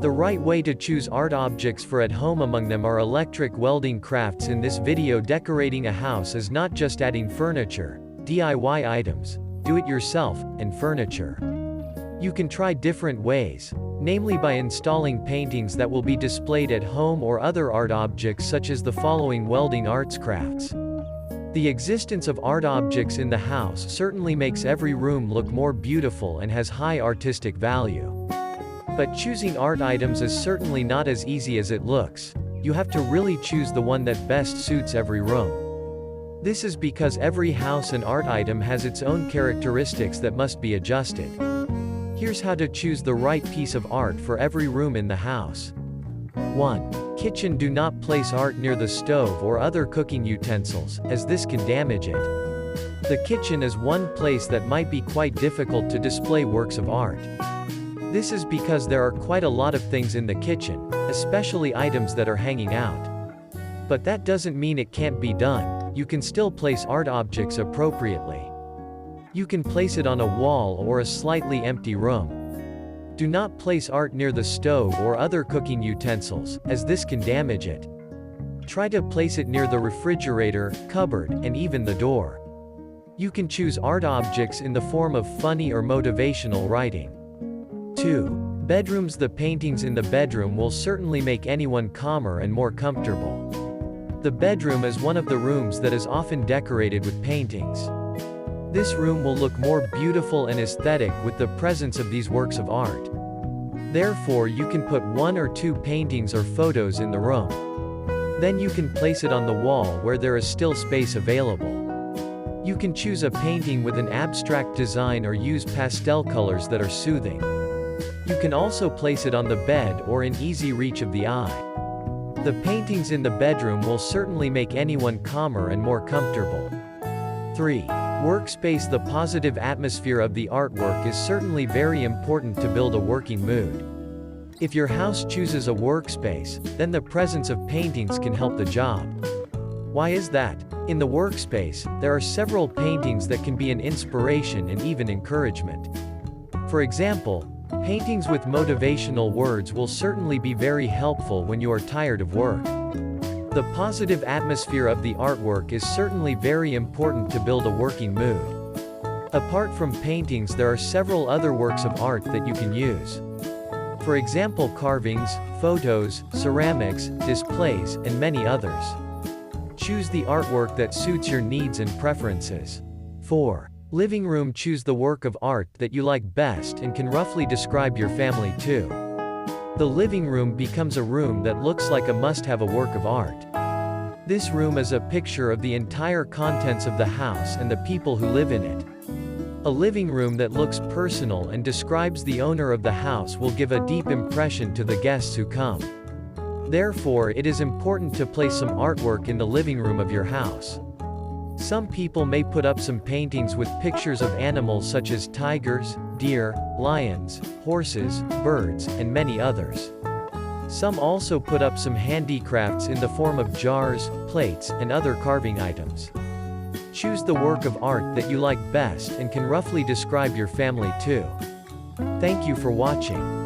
The right way to choose art objects for at home. Among them are electric welding crafts. In this video, decorating a house is not just adding furniture, DIY items, do-it-yourself, and furniture. You can try different ways, namely by installing paintings that will be displayed at home or other art objects such as the following welding arts crafts. The existence of art objects in the house certainly makes every room look more beautiful and has high artistic value. But choosing art items is certainly not as easy as it looks. You have to really choose the one that best suits every room. This is because every house and art item has its own characteristics that must be adjusted. Here's how to choose the right piece of art for every room in the house. 1. Kitchen. Do not place art near the stove or other cooking utensils, as this can damage it. The kitchen is one place that might be quite difficult to display works of art. This is because there are quite a lot of things in the kitchen, especially items that are hanging out. But that doesn't mean it can't be done. You can still place art objects appropriately. You can place it on a wall or a slightly empty room. Do not place art near the stove or other cooking utensils, as this can damage it. Try to place it near the refrigerator, cupboard, and even the door. You can choose art objects in the form of funny or motivational writing. 2. Bedrooms. The paintings in the bedroom will certainly make anyone calmer and more comfortable. The bedroom is one of the rooms that is often decorated with paintings. This room will look more beautiful and aesthetic with the presence of these works of art. Therefore, you can put 1 or 2 paintings or photos in the room. Then you can place it on the wall where there is still space available. You can choose a painting with an abstract design or use pastel colors that are soothing. You can also place it on the bed or in easy reach of the eye. The paintings in the bedroom will certainly make anyone calmer and more comfortable. 3. Workspace. The positive atmosphere of the artwork is certainly very important to build a working mood. If your house chooses a workspace, then the presence of paintings can help the job. Why is that? In the workspace, there are several paintings that can be an inspiration and even encouragement. For example, paintings with motivational words will certainly be very helpful when you are tired of work. The positive atmosphere of the artwork is certainly very important to build a working mood. Apart from paintings, there are several other works of art that you can use. For example, carvings, photos, ceramics, displays, and many others. Choose the artwork that suits your needs and preferences. 4. Living room. Choose the work of art that you like best and can roughly describe your family too. The living room becomes a room that looks like a must-have a work of art. This room is a picture of the entire contents of the house and the people who live in it. A living room that looks personal and describes the owner of the house will give a deep impression to the guests who come. Therefore, it is important to place some artwork in the living room of your house. Some people may put up some paintings with pictures of animals such as tigers, deer, lions, horses, birds, and many others. Some also put up some handicrafts in the form of jars, plates, and other carving items. Choose the work of art that you like best and can roughly describe your family too. Thank you for watching.